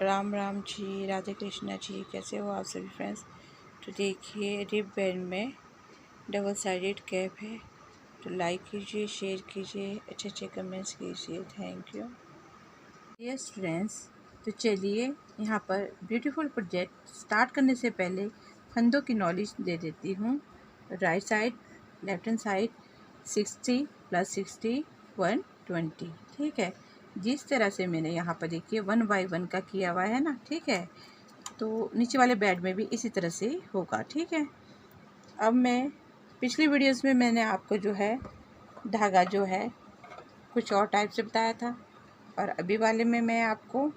राम राम जी, राधे कृष्णा जी। कैसे हो आप सभी फ्रेंड्स। तो देखिए रिब बैंड में डबल साइडेड कैप है, तो लाइक कीजिए, शेयर कीजिए, अच्छे अच्छे कमेंट्स कीजिए। Thank you. यस फ्रेंड्स, तो चलिए यहाँ पर ब्यूटीफुल प्रोजेक्ट स्टार्ट करने से पहले फंदों की नॉलेज दे देती हूँ। Right side, left hand side 60 + 60 120, ठीक है। जिस तरह से मैंने यहाँ पर देखिए 1 बाय 1 का किया हुआ है ना, ठीक है। तो नीचे वाले बेड में भी इसी तरह से होगा, ठीक है। अब मैं पिछली वीडियोस में मैंने आपको जो है धागा जो है कुछ और टाइप से बताया था, और अभी वाले में मैं आपको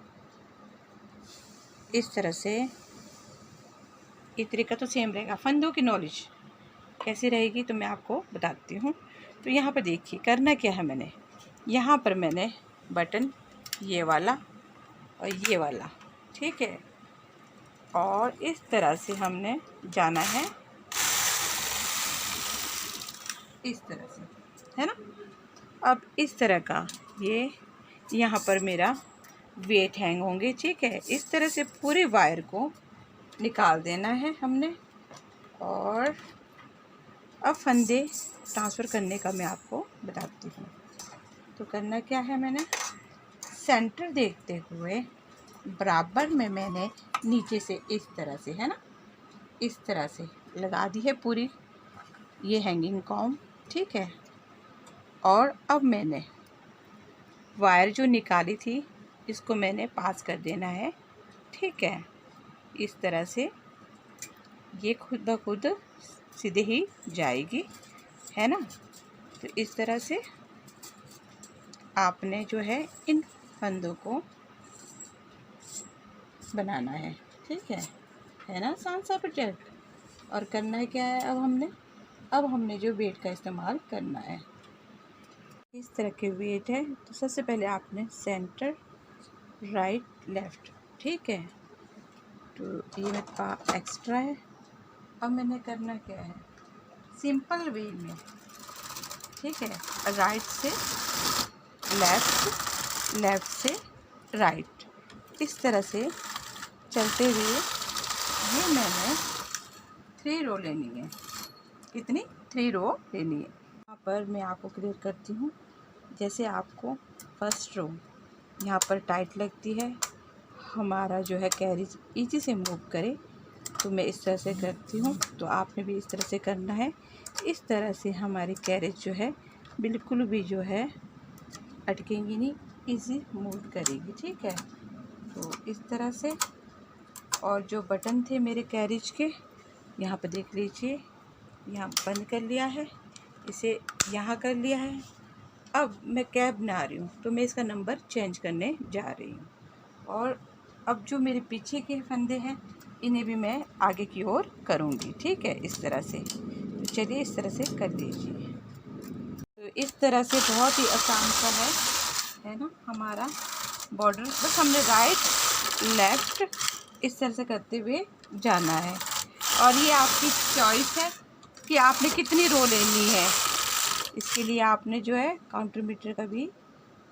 इस तरह से, ये तरीका तो सेम रहेगा। फंदों की नॉलेज कैसी रहेगी तो मैं आपको बताती हूँ। तो यहाँ पर देखिए करना क्या है, मैंने यहाँ पर मैंने बटन ये वाला और ये वाला, ठीक है, और इस तरह से हमने जाना है, इस तरह से, है ना। अब इस तरह का ये यहाँ पर मेरा वेट हैंग होंगे, ठीक है। इस तरह से पूरे वायर को निकाल देना है हमने। और अब फंदे ट्रांसफ़र करने का मैं आपको बताती हूँ। तो करना क्या है, मैंने सेंटर देखते हुए बराबर में मैंने नीचे से इस तरह से, है ना, इस तरह से लगा दी है पूरी ये हैंगिंग कॉम्ब, ठीक है। और अब मैंने वायर जो निकाली थी इसको मैंने पास कर देना है, ठीक है। इस तरह से ये खुद ब खुद सीधे ही जाएगी, है ना। तो इस तरह से आपने जो है इन फंदों को बनाना है, ठीक है ना, आसान सा प्रोजेक्ट। और करना है क्या है, अब हमने जो वेट का इस्तेमाल करना है, इस तरह के वेट है। तो सबसे पहले आपने सेंटर, राइट, लेफ़्ट, ठीक है। तो ये मेरे पास एक्स्ट्रा है। अब मैंने करना क्या है, सिंपल वे में, ठीक है, राइट से लेफ़्ट, लेफ़्ट से राइट, इस तरह से चलते हुए ये मैंने 3 रो लेनी है। कितनी? 3 रो लेनी है। यहाँ पर मैं आपको क्लियर करती हूँ। जैसे आपको फर्स्ट रो यहाँ पर टाइट लगती है, हमारा जो है कैरेज ईजी से मूव करे, तो मैं इस तरह से करती हूँ। तो आपने भी इस तरह से करना है। इस तरह से हमारी कैरेज जो है बिल्कुल भी जो है अटकेंगी नहीं, इजी मूव करेगी, ठीक है। तो इस तरह से, और जो बटन थे मेरे कैरेज के यहाँ पर देख लीजिए, यहाँ बंद कर लिया है, इसे यहाँ कर लिया है। अब मैं कैप बना रही हूँ, तो मैं इसका नंबर चेंज करने जा रही हूँ। और अब जो मेरे पीछे के फंदे हैं इन्हें भी मैं आगे की ओर करूँगी, ठीक है, इस तरह से। तो चलिए इस तरह से कर लीजिए। तो इस तरह से बहुत ही आसान सा है ना हमारा बॉर्डर। बस हमने राइट लेफ़्ट इस तरह से करते हुए जाना है। और ये आपकी चॉइस है कि आपने कितनी रो लेनी है। इसके लिए आपने जो है काउंटर मीटर का भी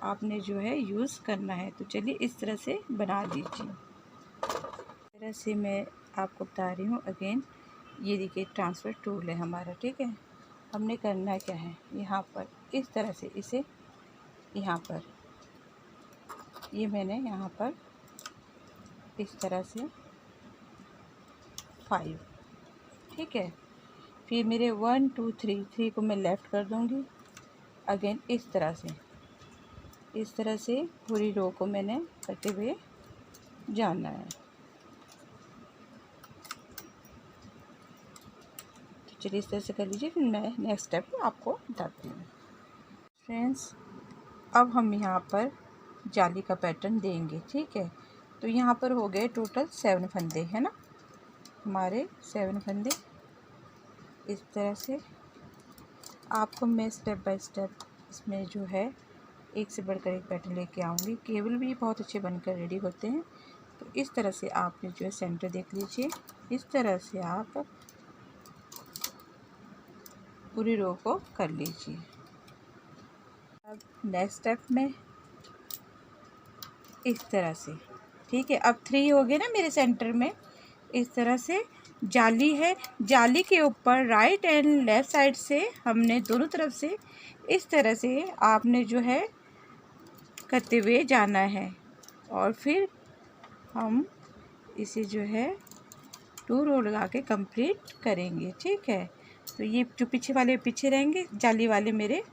आपने जो है यूज़ करना है। तो चलिए इस तरह से बना दीजिए। इस तरह से मैं आपको बता रही हूँ अगेन। ये देखिए ट्रांसफ़र टूल है हमारा, ठीक है। हमने करना क्या है, यहाँ पर इस तरह से इसे यहाँ पर, ये मैंने यहाँ पर इस तरह से 5, ठीक है। फिर मेरे 1 2 3 को मैं लेफ़्ट कर दूँगी। अगेन इस तरह से पूरी रो को मैंने करते हुए जाना है। तो चलिए इस तरह से कर लीजिए, फिर मैं नेक्स्ट स्टेप आपको बताती हूँ। फ्रेंड्स, अब हम यहाँ पर जाली का पैटर्न देंगे, ठीक है। तो यहाँ पर हो गए टोटल 7 फंदे, है ना, हमारे 7 फंदे। इस तरह से आपको मैं स्टेप बाय स्टेप इसमें जो है एक से बढ़कर एक पैटर्न लेके आऊँगी। केबल भी बहुत अच्छे बनकर रेडी होते हैं। तो इस तरह से आपने जो है सेंटर देख लीजिए, इस तरह से आप पूरी रो को कर लीजिए। अब नेक्स्ट स्टेप में इस तरह से ठीक है, अब 3 हो गए ना मेरे सेंटर में। इस तरह से जाली है, जाली के ऊपर राइट एंड लेफ़्ट साइड से हमने दोनों तरफ से इस तरह से आपने जो है करते हुए जाना है। और फिर हम इसे जो है 2 रो लगा के कंप्लीट करेंगे। ठीक है, तो ये जो पीछे वाले पीछे रहेंगे, जाली वाले मेरे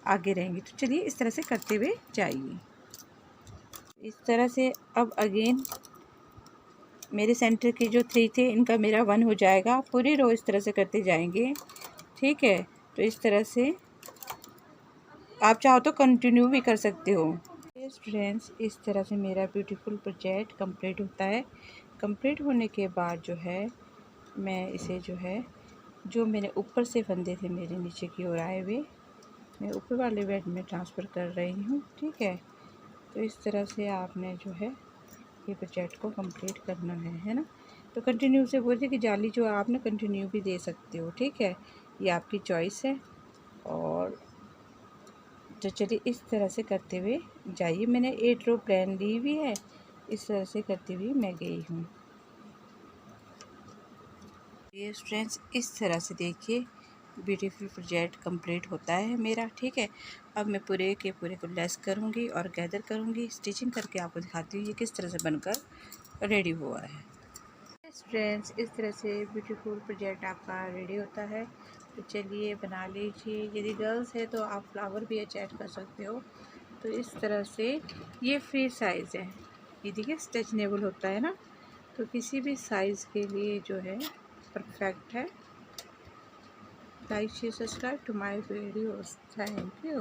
आगे रहेंगे। तो चलिए इस तरह से करते हुए जाइए। इस तरह से अब अगेन मेरे सेंटर के जो 3 थे इनका मेरा 1 हो जाएगा। पूरी रो इस तरह से करते जाएंगे। ठीक है, तो इस तरह से आप चाहो तो कंटिन्यू भी कर सकते हो। फ्रेंड्स, इस तरह से मेरा ब्यूटीफुल प्रोजेक्ट कंप्लीट होता है। कंप्लीट होने के बाद जो है मैं इसे जो है जो मैंने ऊपर से फंदे थे मेरे नीचे की ओर आए हुए, मैं ऊपर वाले बेड में ट्रांसफ़र कर रही हूँ। ठीक है, तो इस तरह से आपने जो है ये प्रोजेक्ट को कंप्लीट करना है ना। तो कंटिन्यू से बोलते कि जाली जो आप ना कंटिन्यू भी दे सकते हो। ठीक है, ये आपकी चॉइस है। और तो चलिए इस तरह से करते हुए जाइए। मैंने 8 रो प्लान ली हुई है, इस तरह से करते हुए मैं गई हूँ। ये फ्रेंड्स, इस तरह से देखिए ब्यूटीफुल प्रोजेक्ट कंप्लीट होता है मेरा। ठीक है, अब मैं पूरे के पूरे को लेस करूँगी और गैदर करूँगी, स्टिचिंग करके आपको दिखाती हूँ ये किस तरह से बनकर रेडी हुआ है। फ्रेंड्स, इस तरह से ब्यूटीफुल प्रोजेक्ट आपका रेडी होता है। तो चलिए बना लीजिए। यदि गर्ल्स है तो आप फ्लावर भी अटैच कर सकते हो। तो इस तरह से ये फ्री साइज़ है, ये देखिए स्ट्रेचनेबल होता है ना, तो किसी भी साइज़ के लिए जो है परफेक्ट है। Like share subscribe to my videos. Thank you.